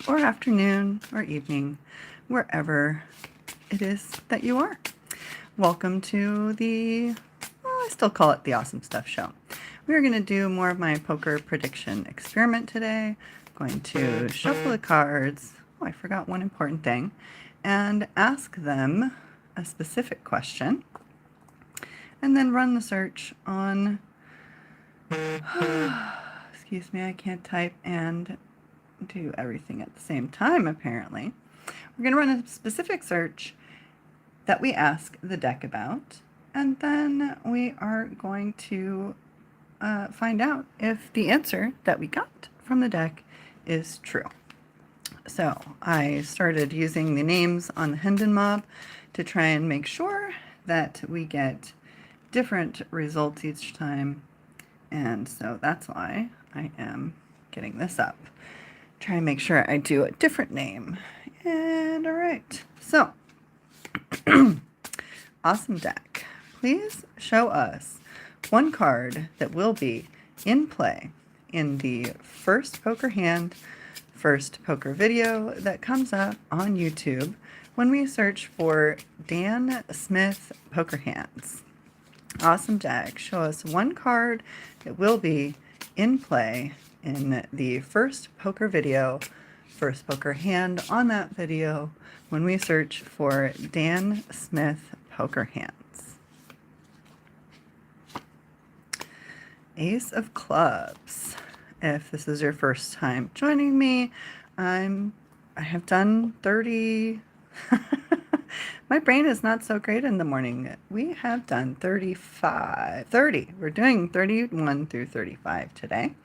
or afternoon or evening, wherever it is that you are. Welcome to I still call it the Awesome Stuff Show. We're going to do more of my poker prediction experiment today. I'm going to shuffle the cards. Oh, I forgot one important thing. And ask them a specific question. And then run the search on excuse me, I can't type and do everything at the same time, apparently. We're going to run a specific search that we ask the deck about, and then we are going to find out if the answer that we got from the deck is true. So I started using the names on the Hendon mob to try and make sure that we get different results each time. And so that's why I am getting this up. Try and make sure I do a different name. And all right, so awesome deck. Please show us one card that will be in play in the first poker hand, first poker video that comes up on YouTube when we search for Dan Smith poker hands. Awesome deck, show us one card that will be in play in the first poker video, first poker hand on that video when we search for Dan Smith poker hands. Ace of clubs. If this is your first time joining me, I have done 30 my brain is not so great in the morning. We have done 30. We're doing 31 through 35 today.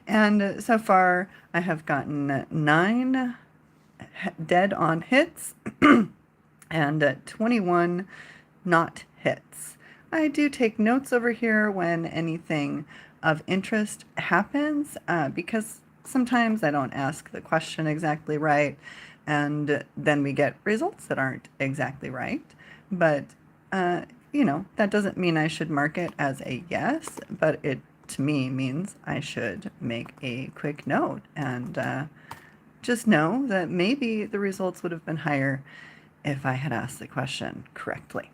And so far, I have gotten 9 dead on hits and 21 not hits. I do take notes over here when anything of interest happens because sometimes I don't ask the question exactly right, and then we get results that aren't exactly right. But, that doesn't mean I should mark it as a yes, but it, to me, means I should make a quick note and just know that maybe the results would have been higher if I had asked the question correctly.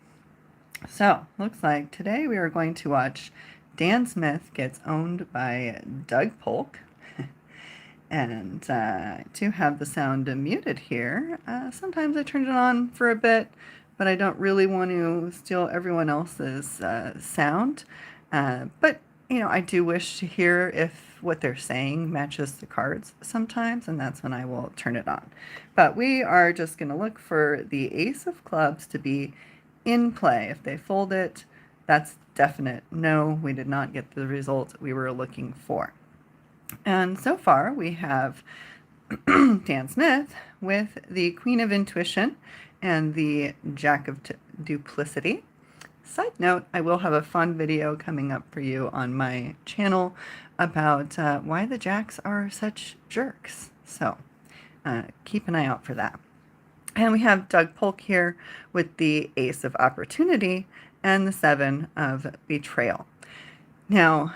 So, looks like today we are going to watch Dan Smith gets owned by Doug Polk. And to have the sound muted here, sometimes I turn it on for a bit, but I don't really want to steal everyone else's sound. But, I do wish to hear if what they're saying matches the cards sometimes, and that's when I will turn it on. But we are just going to look for the Ace of Clubs to be in play. If they fold it, that's definite. No, we did not get the result we were looking for. And so far we have Dan Smith with the Queen of Intuition and the Jack of Duplicity. Side note, I will have a fun video coming up for you on my channel about why the Jacks are such jerks. So keep an eye out for that. And we have Doug Polk here with the Ace of Opportunity and the 7 of Betrayal. Now,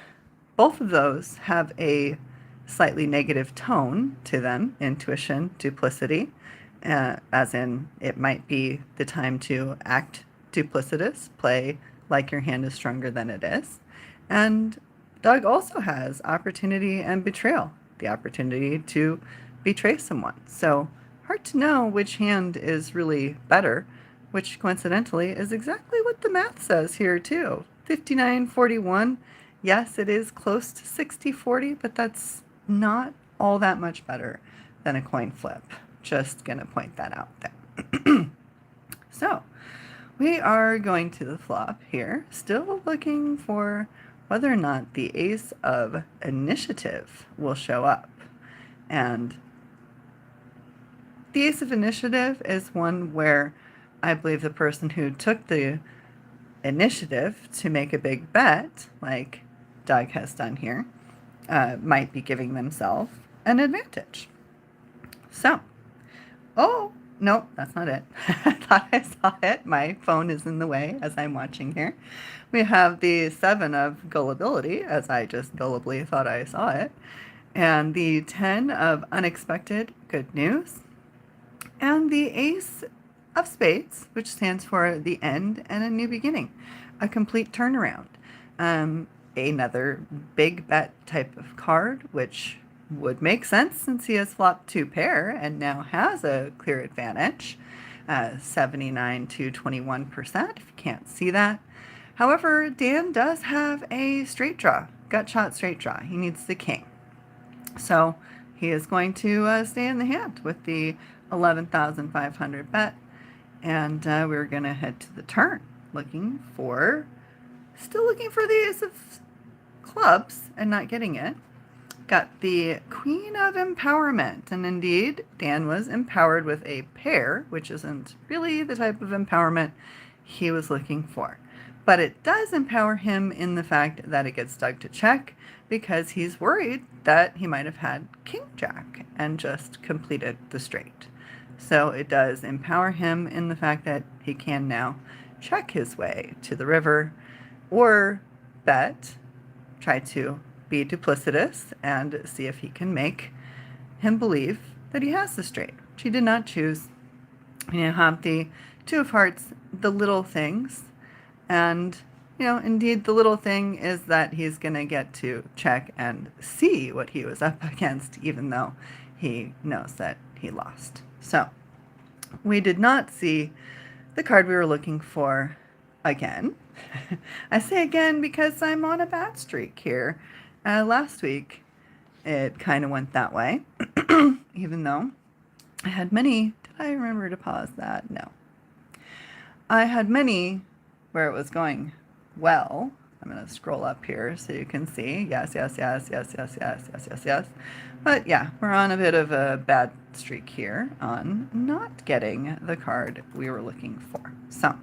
both of those have a slightly negative tone to them, intuition, duplicity, as in it might be the time to act duplicitous, play like your hand is stronger than it is. And Doug also has opportunity and betrayal, the opportunity to betray someone. So hard to know which hand is really better, which coincidentally is exactly what the math says here too. 59-41. Yes, it is close to 60-40, but that's not all that much better than a coin flip. Just going to point that out there. So, we are going to the flop here, still looking for whether or not the Ace of Initiative will show up. And the Ace of Initiative is one where I believe the person who took the initiative to make a big bet, like Doug has done here, might be giving themselves an advantage. So, oh, no, that's not it. I thought I saw it. My phone is in the way as I'm watching here. We have the 7 of Gullibility, as I just gullibly thought I saw it. and the 10 of unexpected good news, and the ace of spades, which stands for the end and a new beginning, a complete turnaround. Another big bet type of card, which would make sense since he has flopped 2 pair and now has a clear advantage, 79 to 21%, if you can't see that. However, Dan does have a straight draw, gut shot straight draw. He needs the king. So he is going to stay in the hand with the 11,500 bet. And we're going to head to the turn, still looking for the ace of clubs and not getting it. Got the Queen of Empowerment, and indeed, Dan was empowered with a pair, which isn't really the type of empowerment he was looking for. But it does empower him in the fact that it gets dug to check, because he's worried that he might have had King Jack and just completed the straight. So it does empower him in the fact that he can now check his way to the river, or bet, try to be duplicitous and see if he can make him believe that he has the straight, which he did not choose. You have the 2 of hearts, the little things, and indeed the little thing is that he's going to get to check and see what he was up against, even though he knows that he lost. So we did not see the card we were looking for again. I say again because I'm on a bad streak here. Last week, it kind of went that way, even though I had many. Did I remember to pause that? No. I had many where it was going well. I'm going to scroll up here so you can see. Yes, yes, yes, yes, yes, yes, yes, yes, yes. But yeah, we're on a bit of a bad streak here on not getting the card we were looking for. So,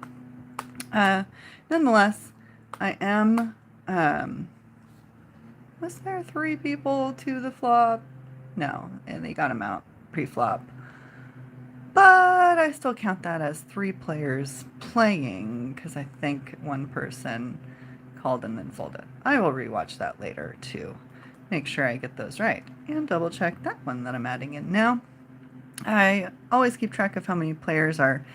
nonetheless, I am, was there 3 people to the flop? No, and they got them out pre-flop. But I still count that as 3 players playing, because I think 1 person called and then folded. I will rewatch that later to make sure I get those right, and double check that one that I'm adding in now. I always keep track of how many players are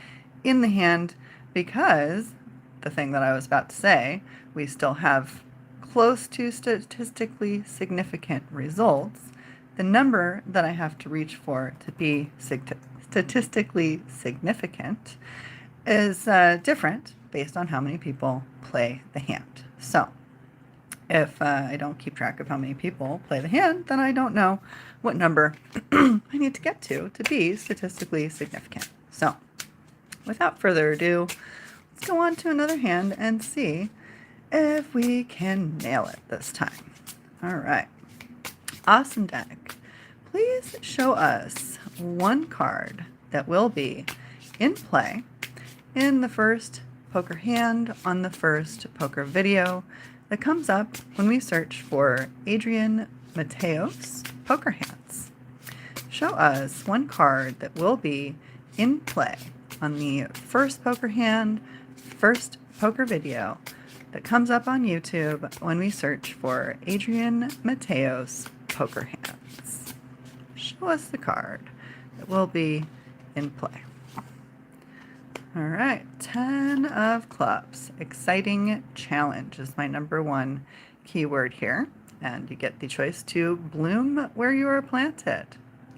in the hand, because the thing that I was about to say, we still have close to statistically significant results. The number that I have to reach for to be statistically significant is different based on how many people play the hand. So if I don't keep track of how many people play the hand, then I don't know what number I need to get to be statistically significant. So without further ado, let's go on to another hand and see if we can nail it this time. All right. Awesome deck. Please show us 1 card that will be in play in the first poker hand on the first poker video that comes up when we search for Adrian Mateos poker hands. Show us 1 card that will be in play on the first poker hand, first poker video that comes up on YouTube when we search for Adrian Mateos poker hands. Show us the card that will be in play. All right, 10 of clubs. Exciting challenge is my number 1 keyword here. And you get the choice to bloom where you are planted.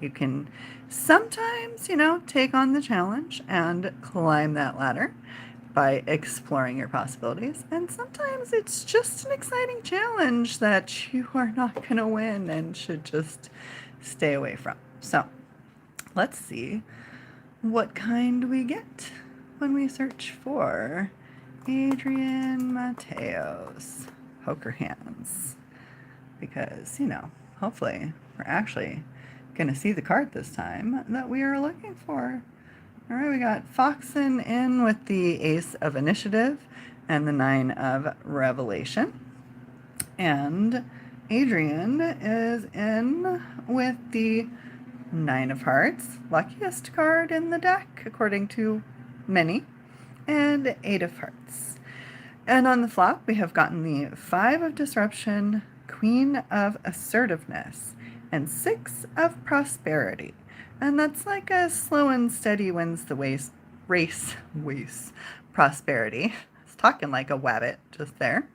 You can sometimes, take on the challenge and climb that ladder by exploring your possibilities. And sometimes it's just an exciting challenge that you are not going to win and should just stay away from. So let's see what kind we get when we search for Adrian Mateos poker hands. Because, hopefully we're actually going to see the card this time that we are looking for. All right, we got Foxen in with the Ace of Initiative and the 9 of Revelation. And Adrian is in with the 9 of Hearts, luckiest card in the deck, according to many, and 8 of Hearts. And on the flop, we have gotten the 5 of Disruption, Queen of Assertiveness, and 6 of prosperity. And that's like a slow and steady wins the race prosperity. It's talking like a wabbit just there.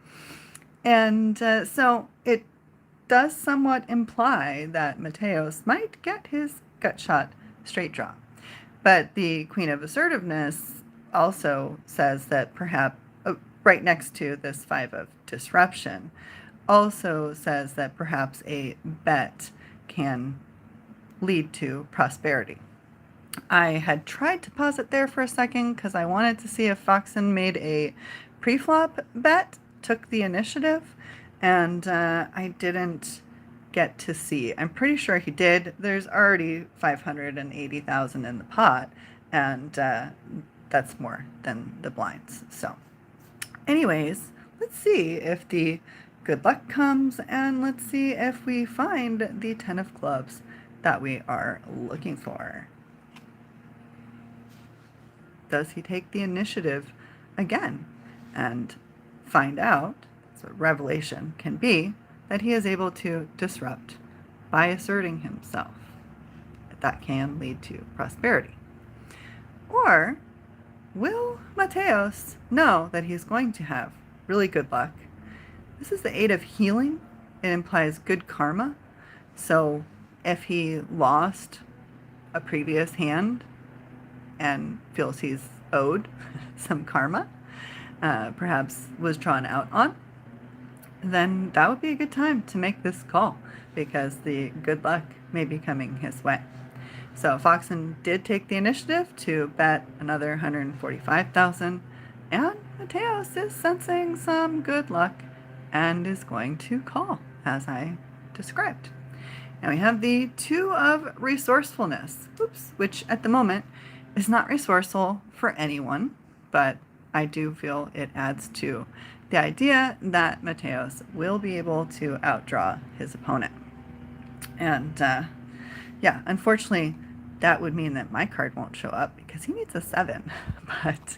And so it does somewhat imply that Mateos might get his gut shot straight draw. But the Queen of Assertiveness also says that perhaps, right next to this 5 of disruption, also says that perhaps a bet can lead to prosperity. I had tried to pause it there for a second because I wanted to see if Foxen made a pre-flop bet, took the initiative, and I didn't get to see. I'm pretty sure he did. There's already 580,000 in the pot, and that's more than the blinds. So anyways, let's see if the good luck comes, and let's see if we find the 10 of clubs that we are looking for. Does he take the initiative again and find out, that's what revelation can be, that he is able to disrupt by asserting himself? That can lead to prosperity. Or will Mateos know that he's going to have really good luck? This is the 8 of healing. It implies good karma. So if he lost a previous hand and feels he's owed some karma, perhaps was drawn out on, then that would be a good time to make this call because the good luck may be coming his way. So Foxen did take the initiative to bet another 145,000, and Mateos is sensing some good luck and is going to call, as I described. And we have the 2 of resourcefulness, which at the moment is not resourceful for anyone, but I do feel it adds to the idea that Mateos will be able to outdraw his opponent. And yeah, unfortunately, that would mean that my card won't show up because he needs a 7. But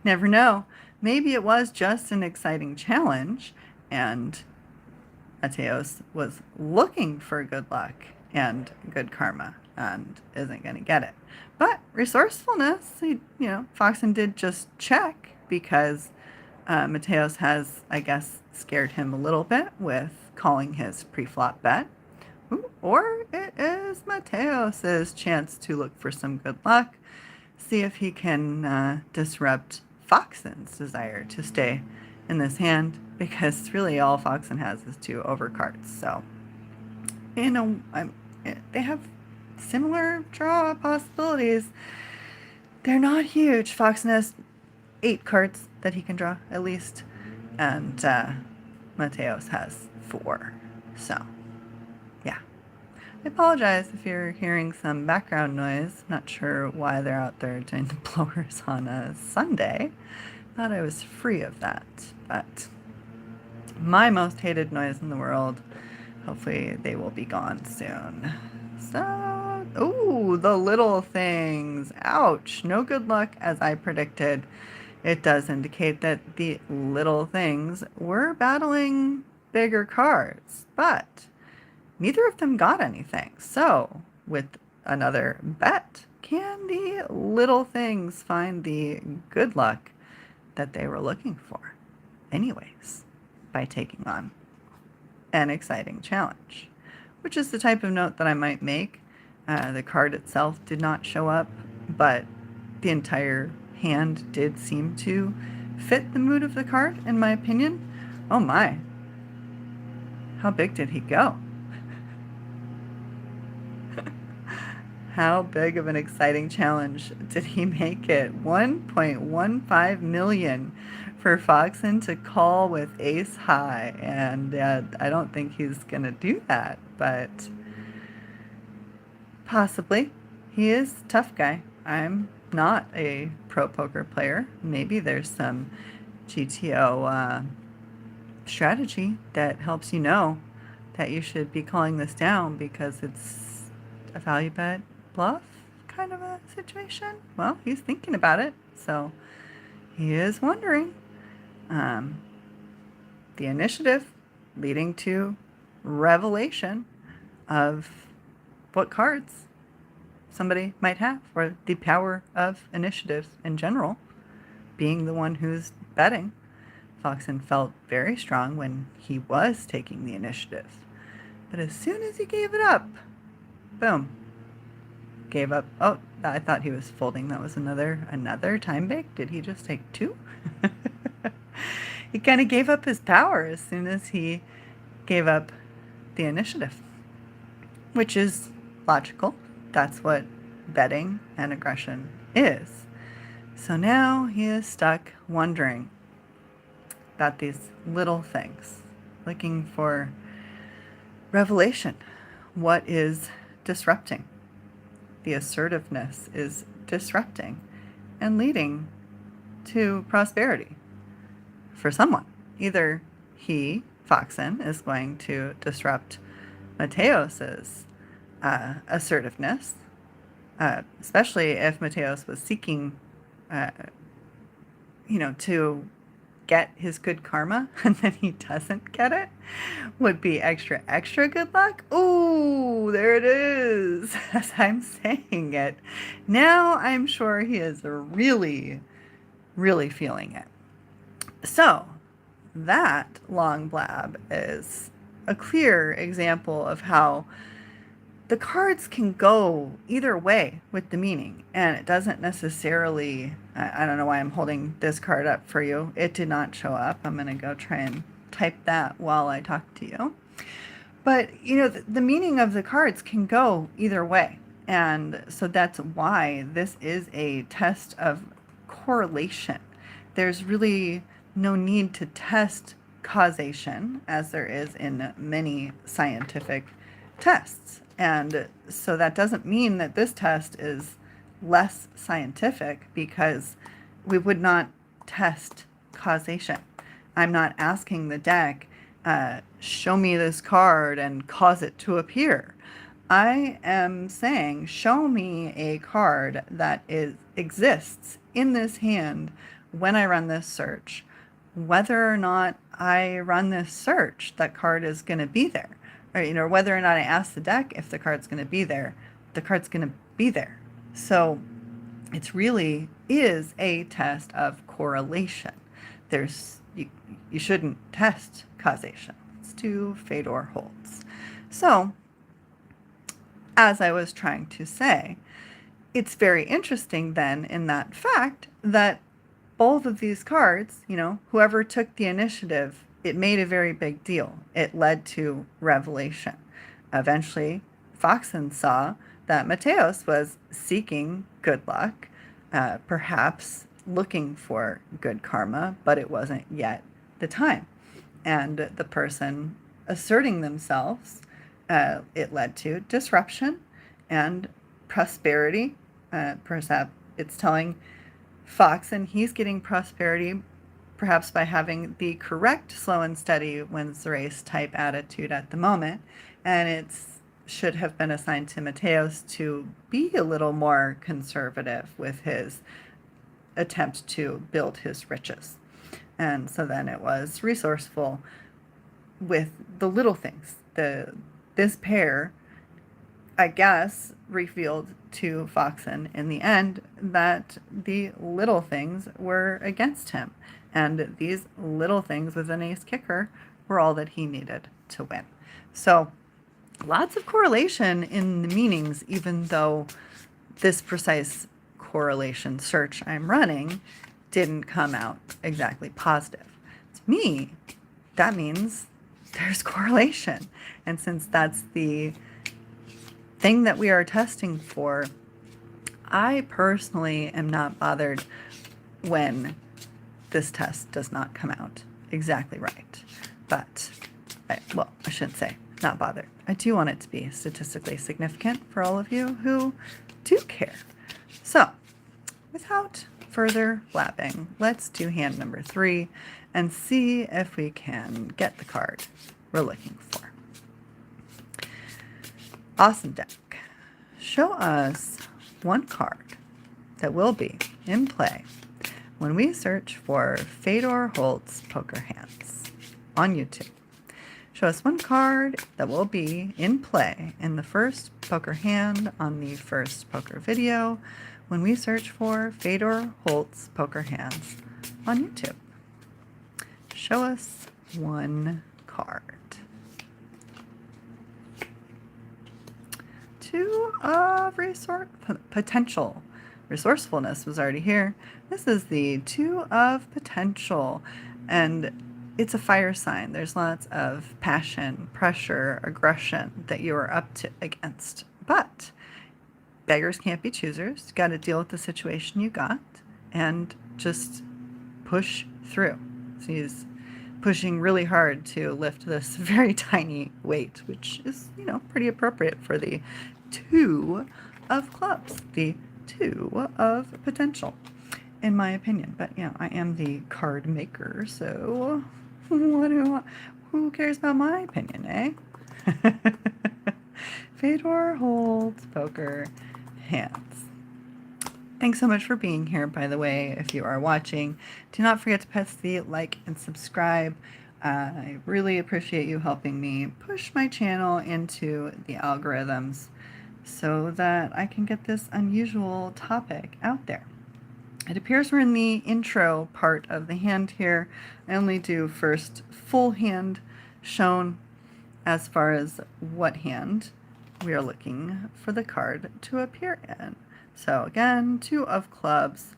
never know. Maybe it was just an exciting challenge, and Mateos was looking for good luck and good karma and isn't going to get it. But resourcefulness, Foxen did just check because Mateos has, I guess, scared him a little bit with calling his pre-flop bet. Or it is Mateos' chance to look for some good luck, see if he can disrupt Foxen's desire to stay in this hand, because really all Foxen has is 2 overcards. So, they have similar draw possibilities. They're not huge. Foxen has 8 cards that he can draw, at least, and Mateos has 4. So, yeah. I apologize if you're hearing some background noise. Not sure why they're out there doing the blowers on a Sunday. Thought I was free of that, but my most hated noise in the world. Hopefully they will be gone soon. So, ooh, the little things. Ouch. No good luck as I predicted. It does indicate that the little things were battling bigger cards, but neither of them got anything. So, with another bet, can the little things find the good luck that they were looking for anyways by taking on an exciting challenge? Which is the type of note that I might make. The card itself did not show up, but the entire hand did seem to fit the mood of the card, in my opinion. Oh my. How big did he go? How big of an exciting challenge did he make it? 1.15 million for Foxen to call with ace high, and I don't think he's going to do that, but possibly. He is a tough guy. I'm not a pro poker player. Maybe there's some GTO strategy that helps you know that you should be calling this down because it's a value bet bluff kind of a situation. Well, he's thinking about it, so he is wondering. The initiative leading to revelation. of what cards somebody might have, or the power of initiative in general. Being the one who's betting, Foxen felt very strong when he was taking the initiative. But as soon as he gave it up, boom, gave up. Oh, I thought he was folding. That was another time bake. Did he just take two? He kind of gave up his power as soon as he gave up the initiative, which is logical. That's what betting and aggression is. So now he is stuck wondering about these little things, looking for revelation. What is disrupting? The assertiveness is disrupting and leading to prosperity for someone. Either he, Foxen, is going to disrupt Mateos's assertiveness, especially if Mateos was seeking, to get his good karma, and then he doesn't get it, would be extra good luck. Ooh, there it is, as I'm saying it. Now I'm sure he is really, really feeling it. So that long blab is a clear example of how the cards can go either way with the meaning, and it doesn't necessarily, I don't know why I'm holding this card up for you. It did not show up. I'm going to go try and type that while I talk to you. But, the meaning of the cards can go either way. And so that's why this is a test of correlation. There's really no need to test causation, as there is in many scientific tests. And so that doesn't mean that this test is less scientific, because we would not test causation. I'm not asking the deck, show me this card and cause it to appear. I am saying, show me a card that exists in this hand when I run this search. Whether or not I run this search, that card is going to be there. Or, whether or not I ask the deck if the card's going to be there, the card's going to be there. So it really is a test of correlation. You shouldn't test causation. It's to Fedor holds. So, as I was trying to say, it's very interesting then in that fact that both of these cards, whoever took the initiative, it made a very big deal. It led to revelation. Eventually, Foxen saw that Mateos was seeking good luck, perhaps looking for good karma, but it wasn't yet the time. And the person asserting themselves, it led to disruption and prosperity. Perhaps it's telling Foxen he's getting prosperity perhaps by having the correct slow and steady wins the race type attitude at the moment. And it should have been assigned to Mateos to be a little more conservative with his attempt to build his riches. And so then it was resourceful with the little things. This pair, I guess, revealed to Foxen in the end that the little things were against him. And these little things with an ace kicker were all that he needed to win. So lots of correlation in the meanings, even though this precise correlation search I'm running didn't come out exactly positive. To me, that means there's correlation. And since that's the thing that we are testing for, I personally am not bothered when this test does not come out exactly right. But, I shouldn't say not bothered. I do want it to be statistically significant for all of you who do care. So, without further blabbing, let's do hand number 3 and see if we can get the card we're looking for. Awesome deck. Show us one card that will be in play when we search for Fedor Holtz poker hands on YouTube. show us one card that will be in play in the first poker hand on the first poker video when we search for Fedor Holt's poker hands on YouTube. Show us one card. Two of potential. Resourcefulness was already here. This is the two of potential, and it's a fire sign. There's lots of passion, pressure, aggression that you are up to against. But beggars can't be choosers. You got to deal with the situation you got and just push through. So he's pushing really hard to lift this very tiny weight, which is, pretty appropriate for the two of clubs, the two of potential, in my opinion. But I am the card maker, so who cares about my opinion, eh? Fedor holds poker hands. Thanks so much for being here, by the way. If you are watching, do not forget to press the like and subscribe. I really appreciate you helping me push my channel into the algorithms so that I can get this unusual topic out there. It appears we're in the intro part of the hand here. I only do first full hand shown as far as what hand we are looking for the card to appear in. So again, two of clubs.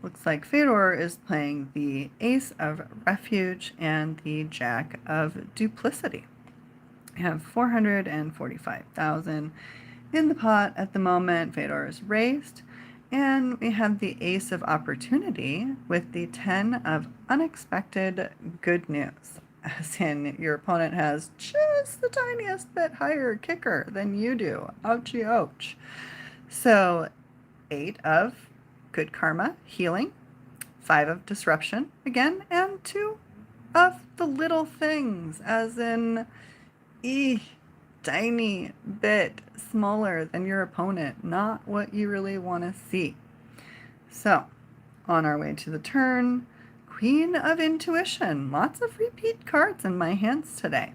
Looks like Fedor is playing the ace of refuge and the jack of duplicity. We have 445,000 in the pot at the moment. Fedor is raised, and we have the ace of opportunity with the 10 of unexpected good news, as in your opponent has just the tiniest bit higher kicker than you do. Ouchie ouch. So 8 of good karma, healing, 5 of disruption again, and 2 of the little things, as in tiny bit smaller than your opponent, not what you really want to see. So on our way to the turn, Queen of Intuition. Lots of repeat cards in my hands today,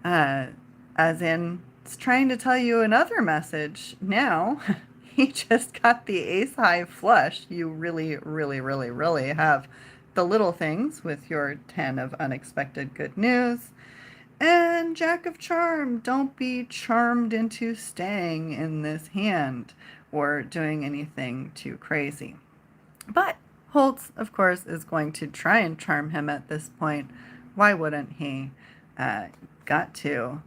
as in it's trying to tell you another message now. He just got the ace high flush. You really, really, really, really have the little things with your 10 of unexpected good news. And Jack of Charm. Don't be charmed into staying in this hand or doing anything too crazy. But Holtz, of course, is going to try and charm him at this point. Why wouldn't he? Got to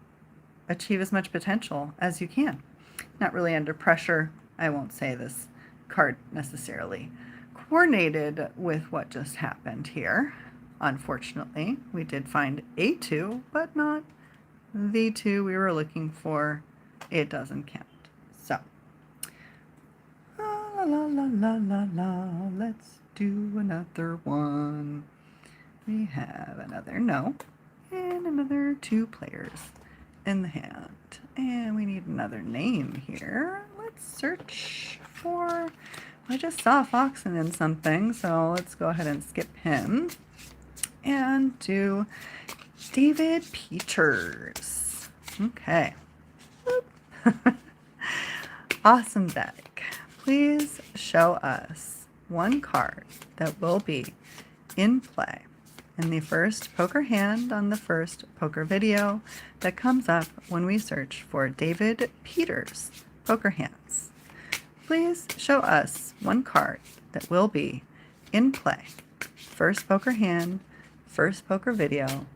achieve as much potential as you can. Not really under pressure. I won't say this card necessarily coordinated with what just happened here. Unfortunately, we did find a 2, but not the 2 we were looking for. It doesn't count. So, la la la la la la, let's do another one. We have another no, and another 2 players in the hand. And we need another name here. Let's search for, I just saw Foxen in something, so let's go ahead and skip him and do David Peters. Okay. Awesome deck. Please show us one card that will be in play in the first poker hand on the first poker video that comes up when we search for David Peters poker hands. Please show us one card that will be in play. First poker hand, first poker video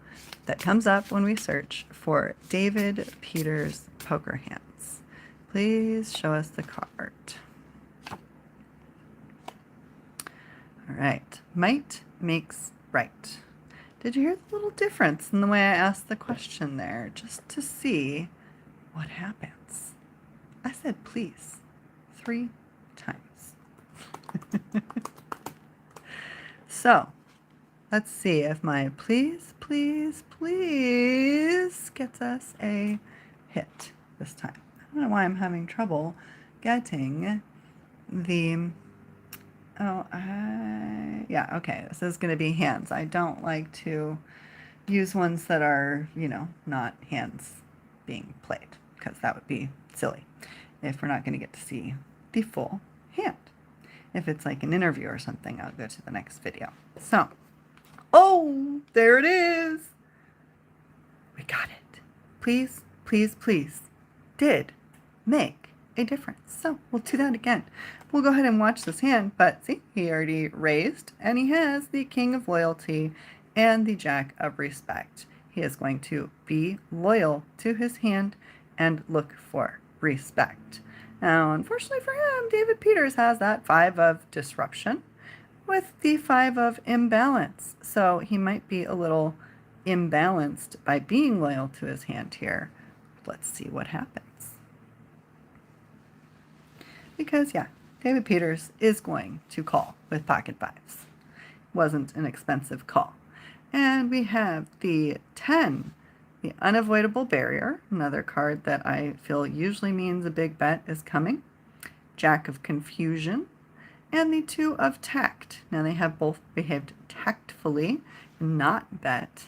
that comes up when we search for David Peters poker hands. Please show us the card. All right. Might makes right. Did you hear the little difference in the way I asked the question there, just to see what happens? I said please 3 times. So, let's see if my please, please, please gets us a hit this time. I don't know why I'm having trouble getting the... yeah, okay, this is going to be hands. I don't like to use ones that are, not hands being played, because that would be silly if we're not going to get to see the full hand. If it's like an interview or something, I'll go to the next video. So, oh, there it is. We got it. Please, please, please. Did make a difference. So we'll do that again. We'll go ahead and watch this hand, but see, he already raised, and he has the King of Loyalty and the Jack of Respect. He is going to be loyal to his hand and look for respect. Now, unfortunately for him, David Peters has that 5 of disruption with the 5 of imbalance. So he might be a little imbalanced by being loyal to his hand here. Let's see what happens. Because, yeah, David Peters is going to call with pocket 5s. Wasn't an expensive call. And we have the 10, the unavoidable barrier, another card that I feel usually means a big bet is coming. Jack of confusion, and the 2 of tact. Now they have both behaved tactfully, not bet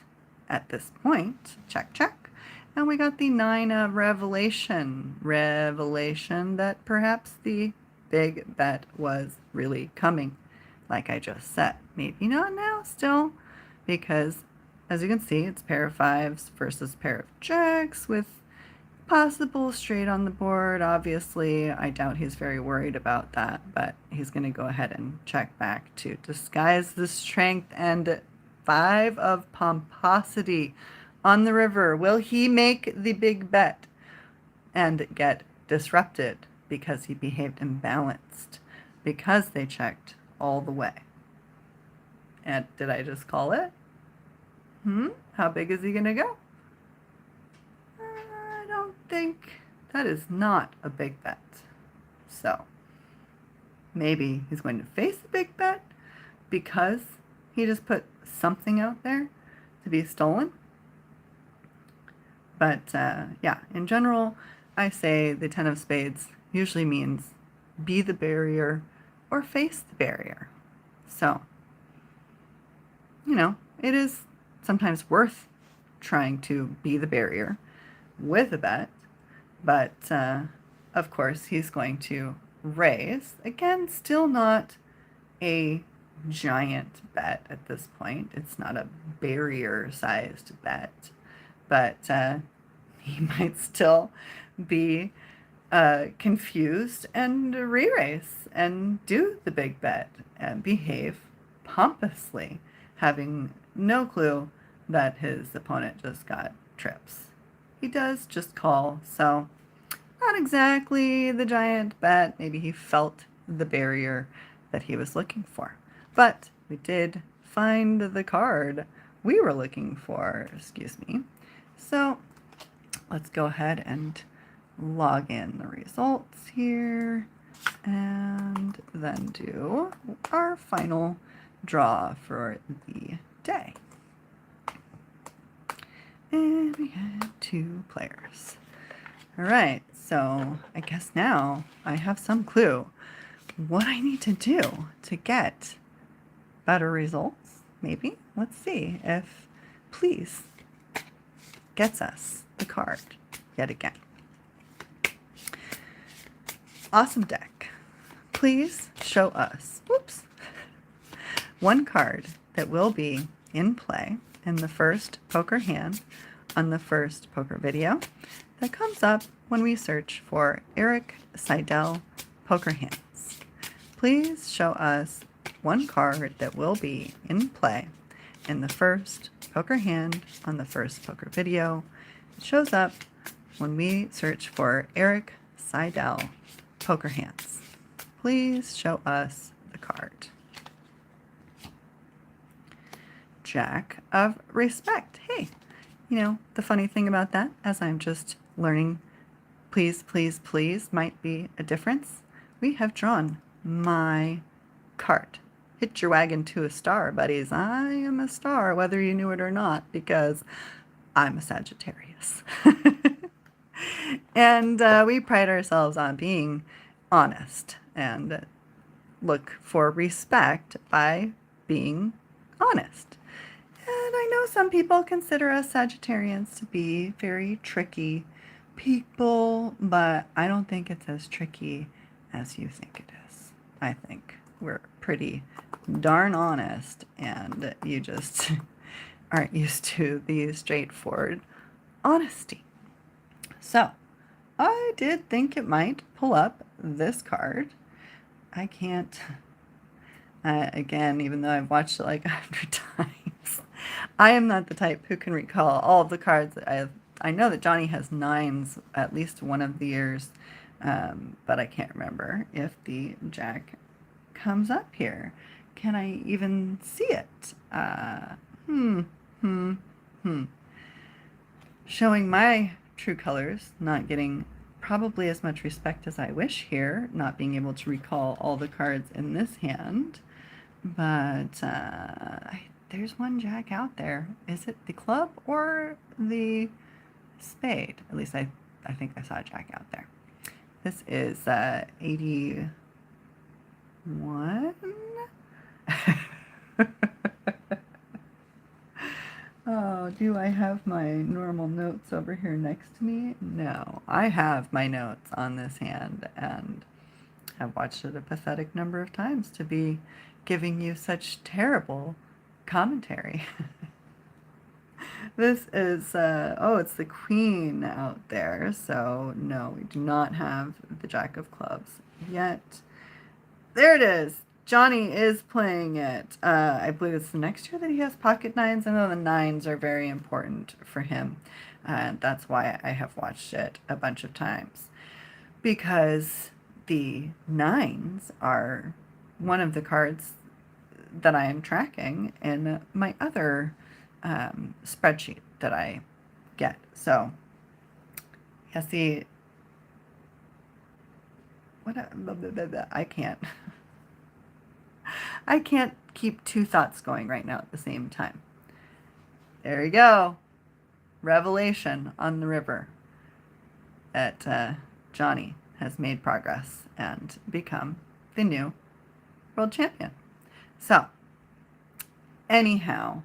at this point. Check, check. And we got the 9 of revelation. Revelation that perhaps the big bet was really coming, like I just said. Maybe not now still, because as you can see, it's pair of 5s versus pair of jacks with possible straight on the board. Obviously, I doubt he's very worried about that, but he's going to go ahead and check back to disguise the strength and 5 of pomposity on the river. Will he make the big bet and get disrupted because he behaved imbalanced, because they checked all the way? And did I just call it? How big is he going to go? I don't think that is not a big bet. So maybe he's going to face a big bet because he just put something out there to be stolen. But yeah, in general, I say the 10 of spades usually means be the barrier or face the barrier. So, it is sometimes worth trying to be the barrier with a bet, but of course he's going to raise. Again, still not a giant bet at this point. It's not a barrier-sized bet, but he might still be confused and re-raise and do the big bet and behave pompously, having no clue that his opponent just got trips. He does just call, so not exactly the giant bet. Maybe he felt the barrier that he was looking for. But we did find the card we were looking for, excuse me. So let's go ahead and log in the results here and then do our final draw for the day. And we had 2 players. All right, so I guess now I have some clue what I need to do to get better results. Maybe. Let's see if Please gets us the card yet again. Awesome deck. Please show us, one card that will be in play in the first poker hand on the first poker video that comes up when we search for Eric Seidel poker hands. Please show us one card that will be in play in the first poker hand on the first poker video. It shows up when we search for Eric Seidel poker hands. Please show us the card. Jack of Respect. Hey, the funny thing about that, as I'm just learning, please, please, please might be a difference. We have drawn my card. Hit your wagon to a star, buddies. I am a star, whether you knew it or not, because I'm a Sagittarius. And we pride ourselves on being honest and look for respect by being honest. And I know some people consider us Sagittarians to be very tricky people, but I don't think it's as tricky as you think it is. I think we're pretty darn honest, and you just aren't used to the straightforward honesty. So, I did think it might pull up this card. I can't, again, even though I've watched it like 100 times, I am not the type who can recall all of the cards that I have. I know that Johnny has 9s at least one of the years, but I can't remember if the Jack comes up here. Can I even see it? Showing my true colors, not getting probably as much respect as I wish here, not being able to recall all the cards in this hand. But there's one Jack out there. Is it the club or the spade? At least I think I saw a Jack out there. This is 81. Oh, do I have my normal notes over here next to me? No, I have my notes on this hand and have watched it a pathetic number of times to be giving you such terrible commentary. This is, oh, it's the Queen out there, so no, we do not have the Jack of Clubs yet. There it is. Johnny is playing it. I believe it's the next year that he has pocket 9s. I know the 9s are very important for him. That's why I have watched it a bunch of times. Because the 9s are one of the cards that I am tracking in my other spreadsheet that I get. So, yes, the... I can't. I can't keep two thoughts going right now at the same time. There you go. Revelation on the river that Johnny has made progress and become the new world champion. So, anyhow,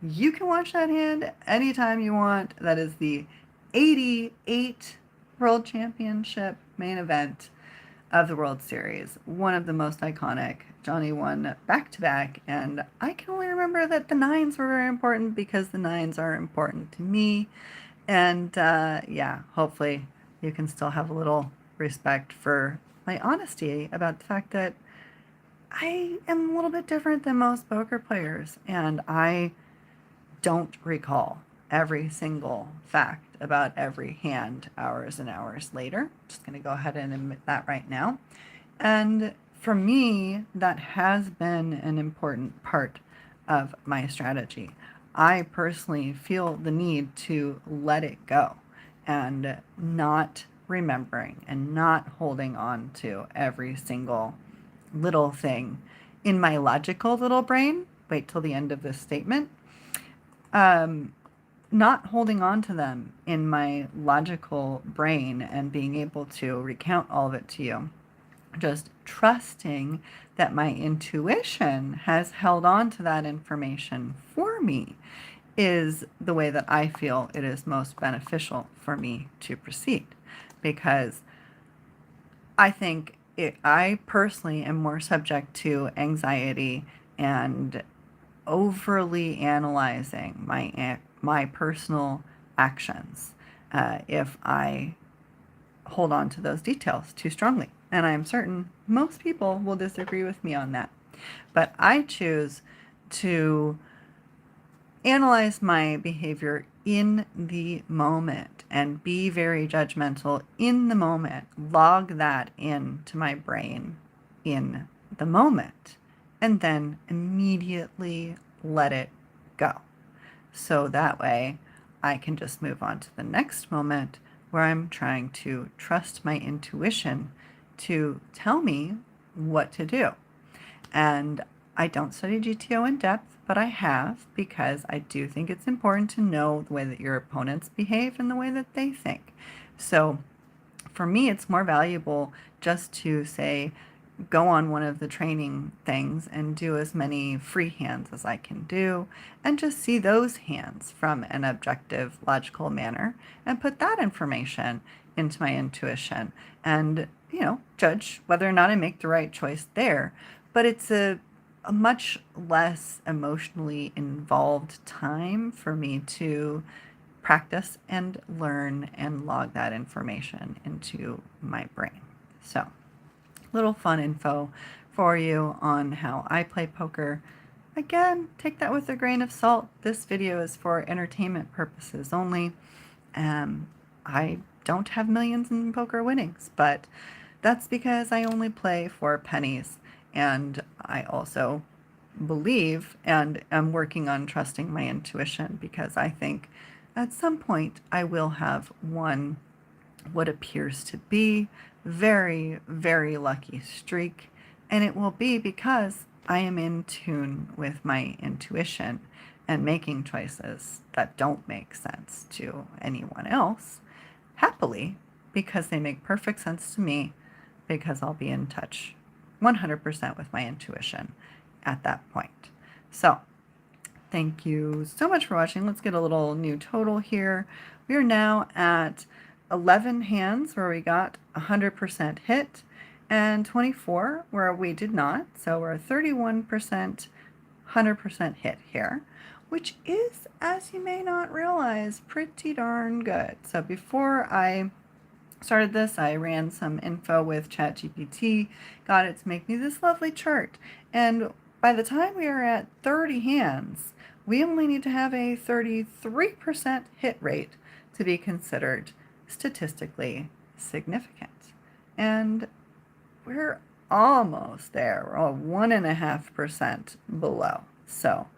you can watch that hand anytime you want. That is the 88 World Championship main event of the World Series. One of the most iconic. Johnny won back-to-back, and I can only remember that the 9s were very important because the 9s are important to me. And yeah, hopefully you can still have a little respect for my honesty about the fact that I am a little bit different than most poker players, and I don't recall every single fact about every hand hours and hours later. Just going to go ahead and admit that right now. And for me, that has been an important part of my strategy. I personally feel the need to let it go and not remembering and not holding on to every single little thing in my logical little brain. Wait till the end of this statement. Not holding on to them in my logical brain and being able to recount all of it to you. Just trusting that my intuition has held on to that information for me is the way that I feel it is most beneficial for me to proceed. Because I think I personally am more subject to anxiety and overly analyzing my personal actions if I hold on to those details too strongly. And I am certain most people will disagree with me on that. But I choose to analyze my behavior in the moment and be very judgmental in the moment. Log that into my brain in the moment and then immediately let it go. So that way I can just move on to the next moment where I'm trying to trust my intuition to tell me what to do. And I don't study GTO in depth, but I have, because I do think it's important to know the way that your opponents behave and the way that they think. So for me, it's more valuable just to say, go on one of the training things and do as many free hands as I can do and just see those hands from an objective, logical manner and put that information into my intuition and, judge whether or not I make the right choice there. But it's a much less emotionally involved time for me to practice and learn and log that information into my brain. So, little fun info for you on how I play poker. Again, take that with a grain of salt. This video is for entertainment purposes only. I don't have millions in poker winnings, but that's because I only play for pennies. And I also believe and am working on trusting my intuition because I think at some point I will have won what appears to be very, very lucky streak. And it will be because I am in tune with my intuition and making choices that don't make sense to anyone else, happily, because they make perfect sense to me, because I'll be in touch 100% with my intuition at that point. So, thank you so much for watching. Let's get a little new total here. We are now at 11 hands where we got 100% hit and 24 where we did not. So we're 31%, 100% hit here, which is, as you may not realize, pretty darn good. So before I started this, I ran some info with ChatGPT, got it to make me this lovely chart. And by the time we are at 30 hands, we only need to have a 33% hit rate to be considered statistically significant. And we're almost there. We're all 1.5% below. So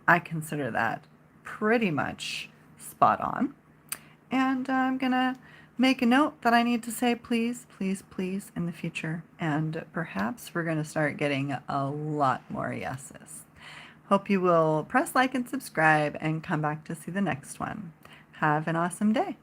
I consider that pretty much spot on. And I'm going to make a note that I need to say please, please, please in the future. And perhaps we're going to start getting a lot more yeses. Hope you will press like and subscribe and come back to see the next one. Have an awesome day.